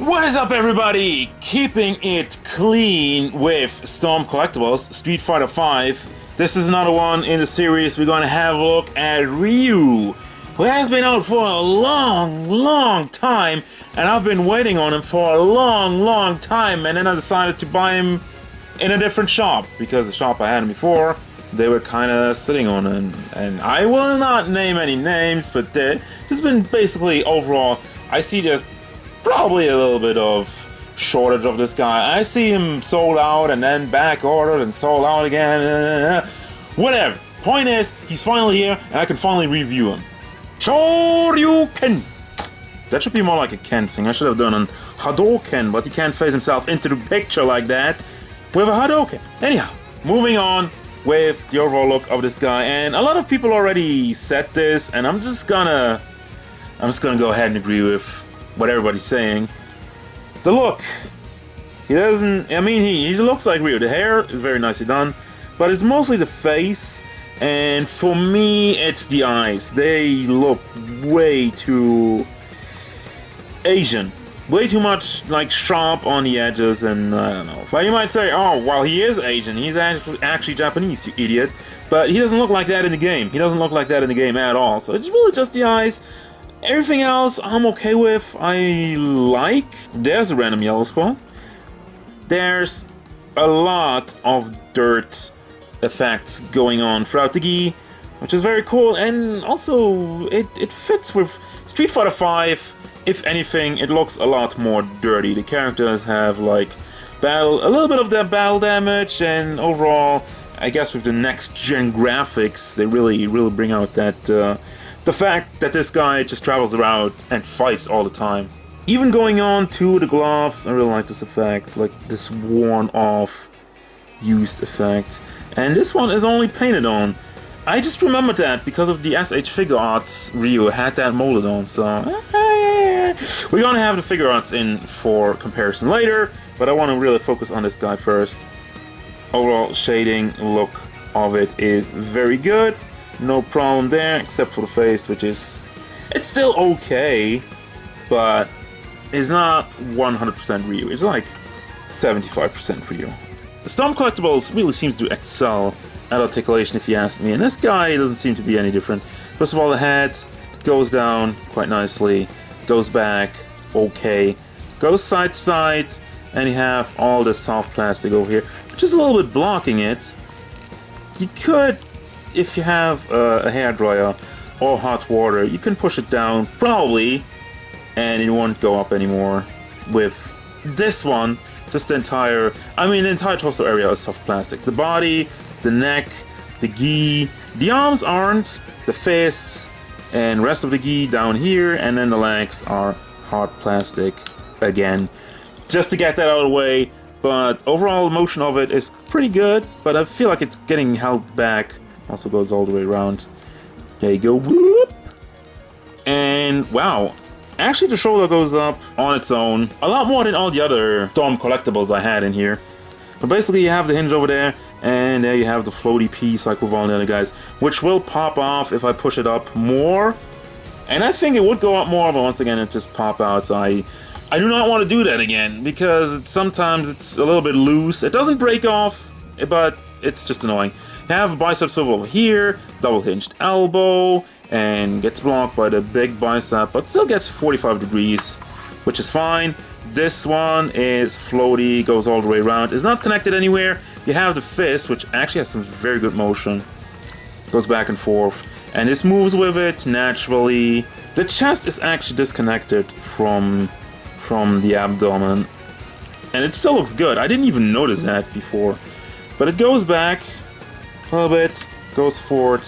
What is up, everybody? Keeping it clean with Storm Collectibles, Street Fighter V. This is another one in the series. We're going to have a look at Ryu, who has been out for a long time, and I've been waiting on him for a long time, and then I decided to buy him in a different shop, because the shop I had him before, they were kind of sitting on him, and I will not name any names, but there's been basically overall, I see there's probably a little bit of shortage of this guy. I see him sold out and then back ordered and sold out again. Whatever. Point is, he's finally here and I can finally review him. Shoryuken! That should be more like a Ken thing. I should have done an Hadouken, but he can't phase himself into the picture like that with a Hadouken. Anyhow, moving on with the overall look of this guy, and a lot of people already said this, and I'm just gonna go ahead and agree with what everybody's saying. The look. He doesn't... I mean, he looks like Ryu. The hair is very nicely done, but it's mostly the face, and for me, it's the eyes. They look way too Asian. Way too much, like, sharp on the edges, and I don't know. But you might say, oh, well, he is Asian. He's actually Japanese, you idiot. But he doesn't look like that in the game. He doesn't look like that in the game at all. So it's really just the eyes. Everything else I'm okay with. I like. There's a random yellow spot. There's a lot of dirt effects going on throughout the gi, which is very cool, and also it fits with Street Fighter V. If anything, it looks a lot more dirty. The characters have like a little bit of that battle damage, and overall, I guess with the next gen graphics, they really bring out that the fact that this guy just travels around and fights all the time. Even going on to the gloves, I really like this effect, like this worn off, used effect. And this one is only painted on. I just remembered that because of the SH Figure Arts Ryu had that molded on, so... We're gonna have the figure arts in for comparison later, but I want to really focus on this guy first. Overall shading look of it is very good. No problem there, except for the face, which is... It's still okay, but it's not 100% Ryu. It's like 75% Ryu. Storm Collectibles really seems to excel at articulation, if you ask me, and this guy doesn't seem to be any different. First of all, the head goes down quite nicely, goes back, okay, goes side to side, and you have all this soft plastic over here, which is a little bit blocking it. You could, if you have a hairdryer or hot water, you can push it down, probably, and it won't go up anymore. With this one, just the entire torso area is soft plastic. The body, the neck, the gi, the arms aren't, the fists, and rest of the gi down here, and then the legs are hard plastic again. Just to get that out of the way, but overall the motion of it is pretty good, but I feel like it's getting held back. Also goes all the way around. There you go. Whoop. And wow. Actually, the shoulder goes up on its own. A lot more than all the other Storm Collectibles I had in here. But basically, you have the hinge over there, and there you have the floaty piece like with all the other guys, which will pop off if I push it up more. And I think it would go up more, but once again, it just pop out. So I do not want to do that again, because sometimes it's a little bit loose. It doesn't break off, but it's just annoying. You have a bicep swivel over here, double hinged elbow, and gets blocked by the big bicep, but still gets 45 degrees, which is fine. This one is floaty, goes all the way around. It's not connected anywhere. You have the fist, which actually has some very good motion. Goes back and forth, and this moves with it naturally. The chest is actually disconnected from the abdomen, and it still looks good. I didn't even notice that before, but it goes back a little bit, goes forward.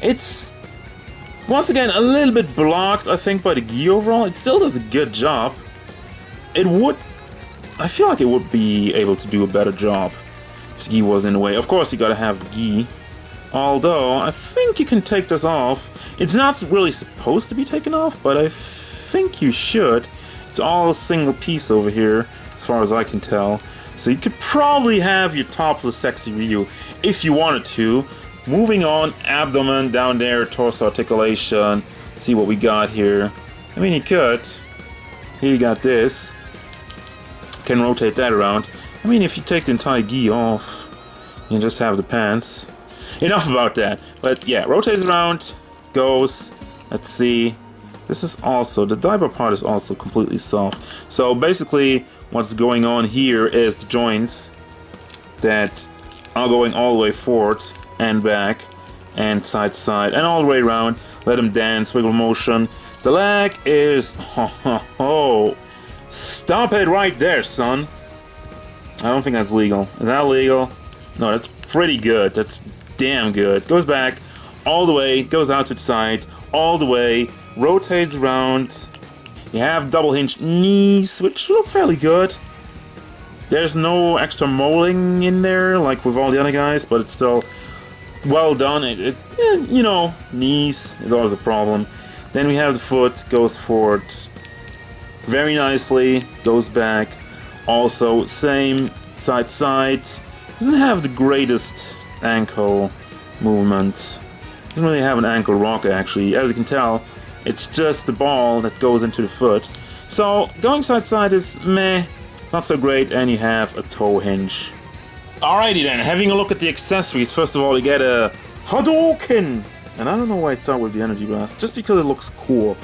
It's once again a little bit blocked, I think, by the gi overall. It still does a good job. I feel like it would be able to do a better job if the gi was in the way. Of course, you gotta have the gi. Although, I think you can take this off. It's not really supposed to be taken off, but I think you should. It's all a single piece over here, as far as I can tell. So you could probably have your topless sexy Ryu if you wanted to. Moving on, abdomen down there, torso articulation. See what we got here. I mean, you could. Here you got this. can rotate that around. I mean, if you take the entire gi off, you just have the pants. Enough about that. But yeah, rotates around, goes. Let's see. This is also, the diaper part is also completely soft. So basically, what's going on here is the joints that are going all the way forward and back and side to side and all the way around. Let them dance, wiggle motion. The leg is, oh, stop it right there, son. I don't think that's legal. Is that legal? No, that's pretty good. That's damn good. Goes back all the way, goes out to the side, all the way, rotates around. You have double hinge knees, which look fairly good. There's no extra molding in there like with all the other guys, but it's still well done. You know, knees is always a problem. Then we have the foot, goes forward very nicely, goes back. Also, same side to side. Doesn't have the greatest ankle movement. Doesn't really have an ankle rock actually. As you can tell, it's just the ball that goes into the foot. So going side to side is meh, not so great, and you have a toe hinge. Alrighty then, having a look at the accessories. First of all, you get a Hadouken! And I don't know why I start with the energy blast, just because it looks cool.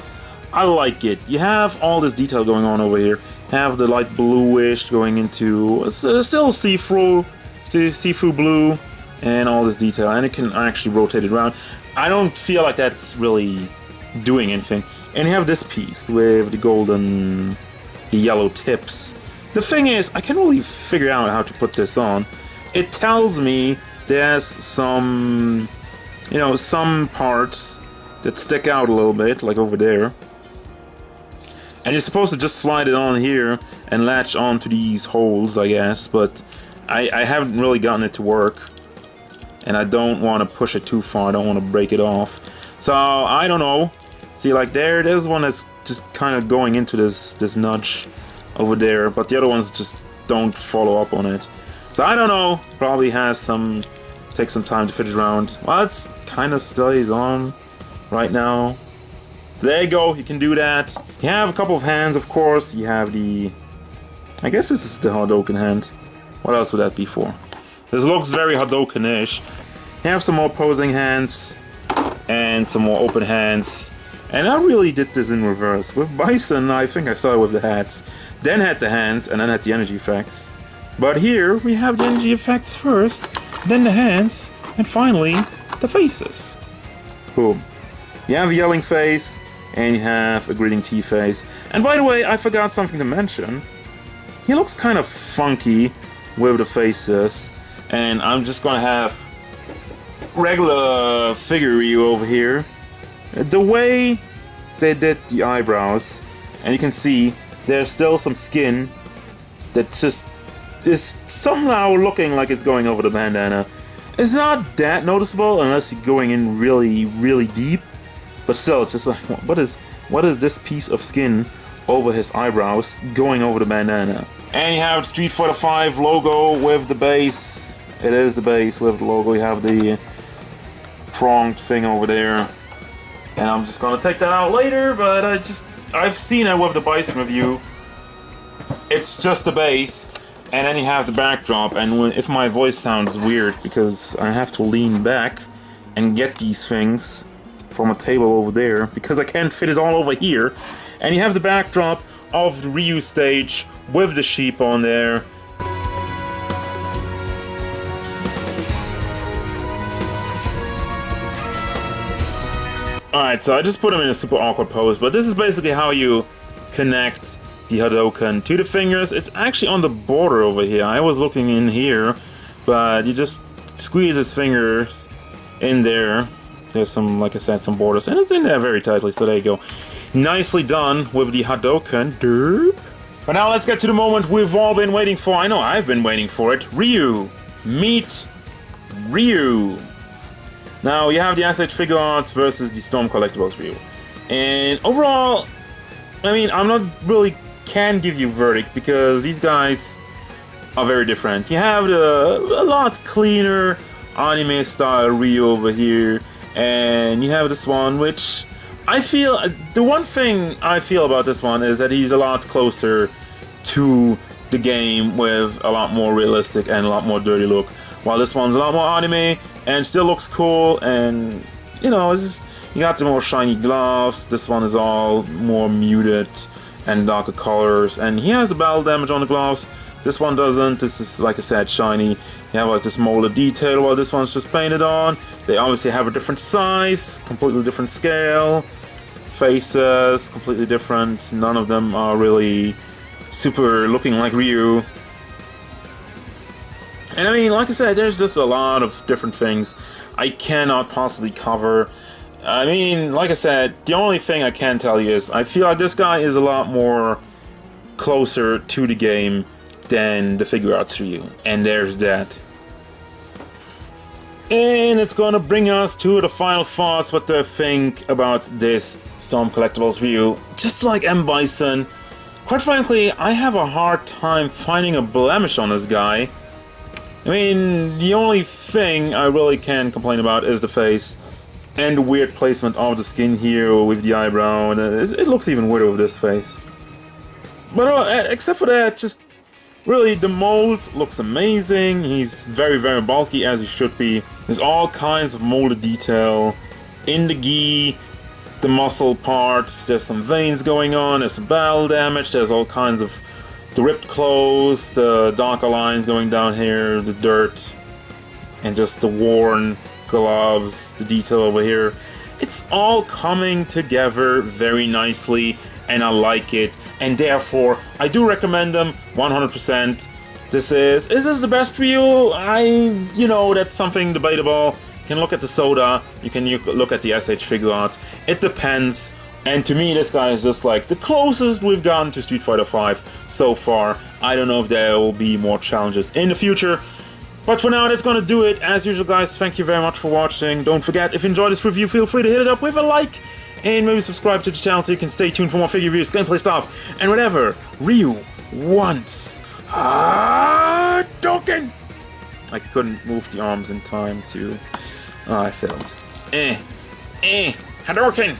I like it. You have all this detail going on over here. Have the light bluish going into still see-through blue, and all this detail, and it can actually rotate it around. I don't feel like that's really doing anything. And you have this piece with the yellow tips. The thing is, I can't really figure out how to put this on. It tells me there's some, you know, some parts that stick out a little bit, like over there. And you're supposed to just slide it on here and latch onto these holes, I guess, but I haven't really gotten it to work. And I don't want to push it too far, I don't want to break it off. So, I don't know. See, like there's one that's just kind of going into this nudge over there, but the other ones just don't follow up on it. So I don't know, probably takes some time to fit it around. Well, it's kind of stays on right now. There you go, you can do that. You have a couple of hands, of course. You have I guess this is the Hadouken hand. What else would that be for? This looks very Hadouken-ish. You have some more posing hands and some more open hands. And I really did this in reverse. With Bison, I think I started with the hats, then had the hands, and then had the energy effects. But here, we have the energy effects first, then the hands, and finally, the faces. Boom. You have a yelling face, and you have a gritting T face. And by the way, I forgot something to mention. He looks kind of funky with the faces, and I'm just gonna have regular figure Ryu over here. The way they did the eyebrows, and you can see there's still some skin that just is somehow looking like it's going over the bandana. It's not that noticeable unless you're going in really, really deep, but still, it's just like, what is this piece of skin over his eyebrows going over the bandana? And you have the Street Fighter 5 logo with the base. It is the base with the logo. You have the pronged thing over there. And I'm just gonna take that out later, but I've seen it with the Bison review. It's just the base, and then you have the backdrop, and if my voice sounds weird, because I have to lean back and get these things from a table over there, because I can't fit it all over here. And you have the backdrop of the Ryu stage with the sheep on there. Alright, so I just put him in a super awkward pose, but this is basically how you connect the Hadouken to the fingers. It's actually on the border over here. I was looking in here, but you just squeeze his fingers in there. There's some, like I said, some borders, and it's in there very tightly, so there you go. Nicely done with the Hadouken. Derp. But now let's get to the moment we've all been waiting for. I know I've been waiting for it. Ryu. Meet Ryu. Now, you have the Asset Figure Arts versus the Storm Collectibles Ryu. And overall, I mean, I'm not really can give you a verdict because these guys are very different. You have a lot cleaner anime style Ryu over here, and you have this one, which I feel, the one thing I feel about this one is that he's a lot closer to the game with a lot more realistic and a lot more dirty look. While this one's a lot more anime and still looks cool, and you know, it's just, you got the more shiny gloves. This one is all more muted and darker colors, and he has the battle damage on the gloves. This one doesn't. This is, like I said, shiny. You have like this molded detail while this one's just painted on. They obviously have a different size, completely different scale. Faces, completely different. None of them are really super looking like Ryu. And I mean, like I said, there's just a lot of different things I cannot possibly cover. I mean, like I said, the only thing I can tell you is I feel like this guy is a lot more closer to the game than the figure arts Ryu. And there's that. And it's gonna bring us to the final thoughts, what I think about this Storm Collectibles Ryu. Just like M. Bison, quite frankly, I have a hard time finding a blemish on this guy. I mean, the only thing I really can complain about is the face and the weird placement of the skin here with the eyebrow. It looks even weirder with this face. But except for that, just really the mold looks amazing. He's very, very bulky, as he should be. There's all kinds of molded detail in the gi, the muscle parts. There's some veins going on. There's some battle damage. There's all kinds of the ripped clothes, the darker lines going down here, the dirt, and just the worn gloves, the detail over here. It's all coming together very nicely, and I like it, and therefore I do recommend them 100%. Is this the best Ryu? You know, that's something debatable. You can look at the Soda, you can look at the SH figure arts. It depends. And to me, this guy is just like the closest we've gotten to Street Fighter V so far. I don't know if there will be more challenges in the future. But for now, that's gonna do it. As usual, guys, thank you very much for watching. Don't forget, if you enjoyed this review, feel free to hit it up with a like. And maybe subscribe to the channel so you can stay tuned for more figure reviews, gameplay stuff, and whatever Ryu wants. Hadouken! I couldn't move the arms in time to... Oh, I failed. Hadouken!